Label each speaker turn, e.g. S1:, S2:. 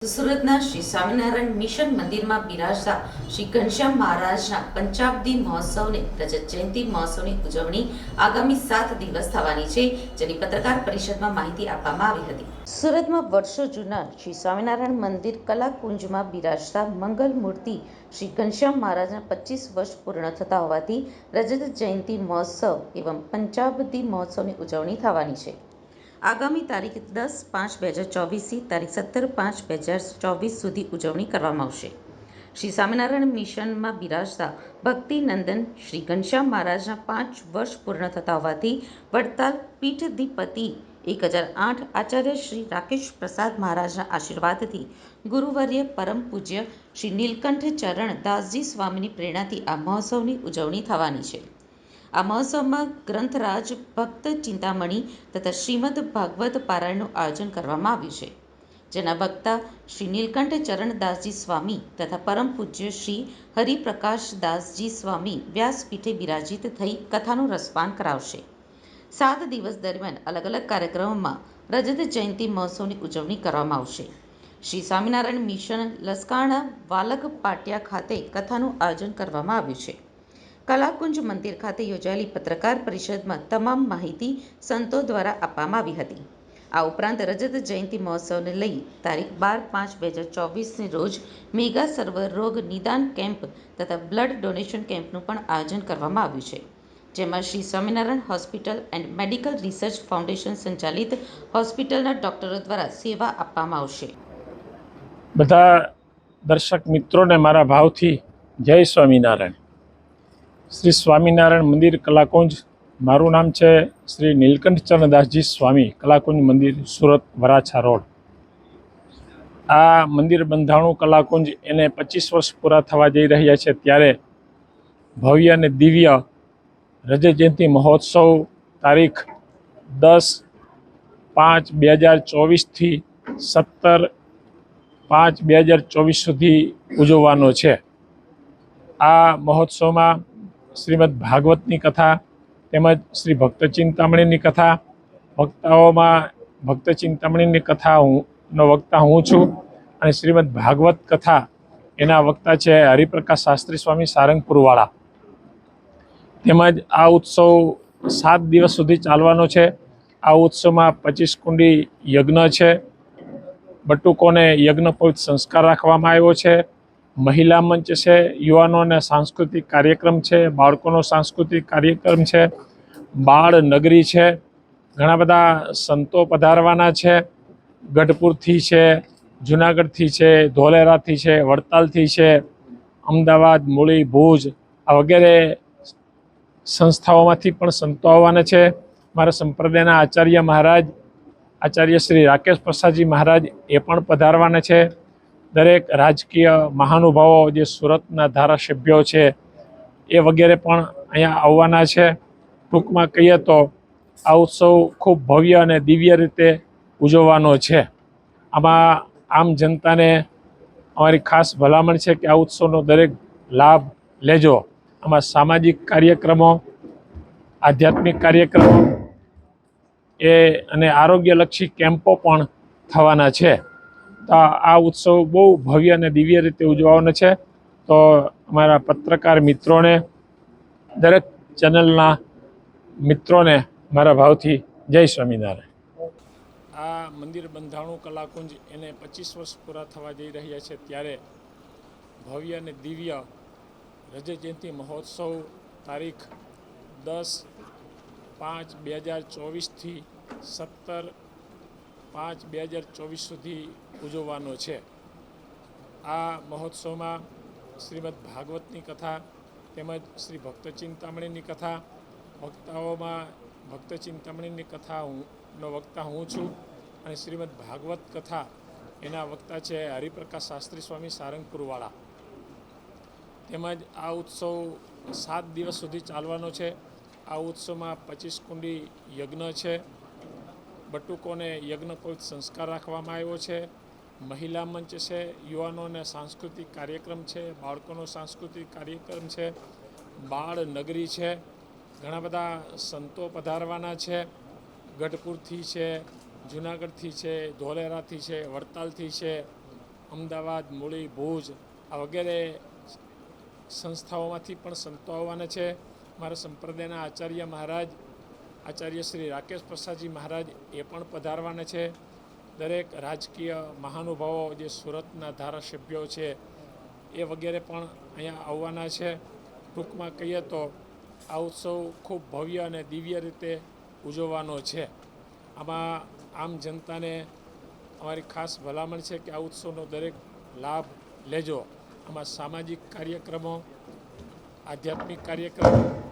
S1: સુરતના શ્રી સ્વામિનારાયણ મિશન મંદિરમાં બિરાજતા શ્રી ઘનશ્યામ મહારાજના પંચાબ્દી મહોત્સવને રજત જયંતિ મહોત્સવની ઉજવણી આગામી 7 દિવસ થવાની છે, જેની પત્રકાર પરિષદમાં માહિતી આપવામાં આવી હતી. સુરતમાં વર્ષો જૂના શ્રી સ્વામિનારાયણ મંદિર કલાકુંજમાં બિરાજતા મંગલ મૂર્તિ શ્રી ઘનશ્યામ મહારાજના 25 વર્ષ પૂર્ણ થતા હોવાથી રજત જયંતિ મહોત્સવ એવં પંચાબ્દી મહોત્સવની ઉજવણી થવાની છે. આગામી તારીખ 10/5/2024થી તારીખ 17/5/2024 સુધી ઉજવણી કરવામાં આવશે. શ્રી સ્વામિનારાયણ મિશનમાં બિરાજતા ભક્તિનંદન શ્રી ઘનશ્યામ મહારાજના 5 વર્ષ પૂર્ણ થતા હોવાથી વડતાલ પીઠાધિપતિ 1008 આચાર્ય શ્રી રાકેશ પ્રસાદ મહારાજના આશીર્વાદથી ગુરુવર્ય પરમ પૂજ્ય શ્રી નીલકંઠ ચરણ દાસજી સ્વામીની પ્રેરણાથી આ મહોત્સવની ઉજવણી થવાની છે. આ મહોત્સવમાં ગ્રંથરાજ ભક્ત ચિંતામણી તથા શ્રીમદ ભાગવત પારાયણનું આયોજન કરવામાં આવ્યું છે, જેના વક્તા શ્રી નીલકંઠ ચરણ દાસજી સ્વામી તથા પરમ પૂજ્ય શ્રી હરિપ્રકાશ દાસજી સ્વામી વ્યાસપીઠે બિરાજિત થઈ કથાનું રસપાન કરાવશે. 7 દિવસ દરમિયાન અલગ અલગ કાર્યક્રમોમાં રજત જયંતિ મહોત્સવની ઉજવણી કરવામાં આવશે. શ્રી સ્વામિનારાયણ મિશન લસકાણા વાલક પાટિયા ખાતે કથાનું આયોજન કરવામાં આવ્યું છે. કલાકુંજ મંદિર ખાતે યોજાયેલી પત્રકાર પરિષદમાં તમામ માહિતી સંતો દ્વારા આપવામાં આવી હતી. આ ઉપરાંત રજત જયંતિ મહોત્સવને લઈ તારીખ 12/5/2024 રોજ મેગા સર્વરોગ નિદાન કેમ્પ તથા બ્લડ ડોનેશન કેમ્પનું પણ આયોજન કરવામાં આવ્યું છે, જેમાં Shri Swaminarayan hospital and medical research foundation સંચાલિત હોસ્પિટલના ડોક્ટરો દ્વારા સેવા આપવામાં આવશે.
S2: બધા દર્શક મિત્રોને મારા ભાવથી જય સ્વામિનારાયણ. શ્રી સ્વામિનારાયણ મંદિર કલાકુંજ, મારું નામ છે શ્રી નીલકંઠ ચરણદાસજી સ્વામી, કલાકુંજ મંદિર, સુરત વરાછા રોડ. આ મંદિર બંધાણું કલાકુંજ એને 25 વર્ષ પૂરા થવા જઈ રહ્યા છે, ત્યારે ભવ્ય અને દિવ્ય રજત જયંતિ મહોત્સવ તારીખ 10/5/2024થી 17/5/2024 સુધી ઉજવવાનો છે. આ મહોત્સવમાં શ્રીમદ ભાગવતની કથા તેમજ શ્રી ભક્ત ચિંતામણીની કથા, વક્તાઓમાં ભક્ત ચિંતામણીની કથાનો વક્તા હું છું અને શ્રીમદ ભાગવત કથા એના વક્તા છે હરિપ્રકાશ શાસ્ત્રી સ્વામી સારંગપુરવાળા. તેમજ આ ઉત્સવ 7 દિવસ સુધી ચાલવાનો છે. આ ઉત્સવમાં 25 કુંડી યજ્ઞ છે, બટુકોને યજ્ઞોપવિત સંસ્કાર રાખવામાં આવ્યો છે, મહિલા મંચ છે, યુવાનોને સાંસ્કૃતિક કાર્યક્રમ છે, બાળકોનો સાંસ્કૃતિક કાર્યક્રમ છે, બાળ નગરી છે, ઘણા બધા સંતો પધારવાના છે. ગઢપુરથી છે, જુનાગઢથી છે, ધોલેરાથી છે, વડતાલથી છે, અમદાવાદ, મૂળી, ભુજ આ વગેરે સંસ્થાઓમાંથી પણ સંતો આવવાના છે. મારા સંપ્રદાયના આચાર્ય મહારાજ આચાર્ય શ્રી રાકેશ પ્રસાદજી મહારાજ એ પણ પધારવાના છે. દરેક રાજકીય મહાનુભાવો જે સુરતના ધારાસભ્યો છે એ વગેરે પણ અહીંયા આવવાના છે. ટૂંકમાં કહીએ તો આ ઉત્સવ ખૂબ ભવ્ય અને દિવ્ય રીતે ઉજવવાનો છે. આમાં આમ જનતાને અમારી ખાસ ભલામણ છે કે આ ઉત્સવનો દરેક લાભ લેજો. આમાં સામાજિક કાર્યક્રમો, આધ્યાત્મિક કાર્યક્રમો અને આરોગ્યલક્ષી કેમ્પો પણ થવાના છે. તો આ ઉત્સવ બહુ ભવ્ય અને દિવ્ય રીતે ઉજવવાનો છે. તો અમારા પત્રકાર મિત્રોને, દરેક ચેનલના મિત્રોને મારા ભાવથી જય સ્વામિનારાયણ. આ મંદિર બંધાણું કલાકુંજ એને 25 વર્ષ પૂરા થવા જઈ રહ્યા છે, ત્યારે ભવ્ય અને દિવ્ય રજત જયંતિ મહોત્સવ તારીખ 10/5/2024થી 17/5/2024 સુધી ઉજવવાનો છે. આ મહોત્સવમાં શ્રીમદ ભાગવતની કથા તેમજ શ્રી ભક્ત ચિંતામણીની કથા, વક્તાઓમાં ભક્ત ચિંતામણીની કથાનો વક્તા હું છું અને શ્રીમદ ભાગવત કથા એના વક્તા છે હરિપ્રકાશ શાસ્ત્રી સ્વામી સારંગપુરવાળા. તેમજ આ ઉત્સવ 7 દિવસ સુધી ચાલવાનો છે. આ ઉત્સવમાં 25 કુંડી યજ્ઞ છે, બટુકોને યજ્ઞોપવિત સંસ્કાર રાખવામાં આવ્યો છે, મહિલા મંચ છે, યુવાનોને સાંસ્કૃતિક કાર્યક્રમ છે, બાળકોનો સાંસ્કૃતિક કાર્યક્રમ છે, બાળ નગરી છે, ઘણા બધા સંતો પધારવાના છે. ગઢપુરથી છે, જુનાગઢથી છે, ધોલેરાથી છે, વડતાલથી છે, અમદાવાદ, મૂળી, ભુજ આ વગેરે સંસ્થાઓમાંથી પણ સંતો આવવાના છે. મારા સંપ્રદાયના આચાર્ય મહારાજ આચાર્ય શ્રી રાકેશ પ્રસાદજી મહારાજ એ પણ પધારવાના છે. દરેક રાજકીય મહાનુભાવો જે સુરતના ધારાસભ્યો છે એ વગેરે પણ અહીંયા આવવાના છે. ટૂંકમાં કહીએ તો આ ઉત્સવ ખૂબ ભવ્ય અને દિવ્ય રીતે ઉજવવાનો છે. આમાં આમ જનતાને અમારી ખાસ ભલામણ છે કે આ ઉત્સવનો દરેક લાભ લેજો. આમાં સામાજિક કાર્યક્રમો, આધ્યાત્મિક કાર્યક્રમો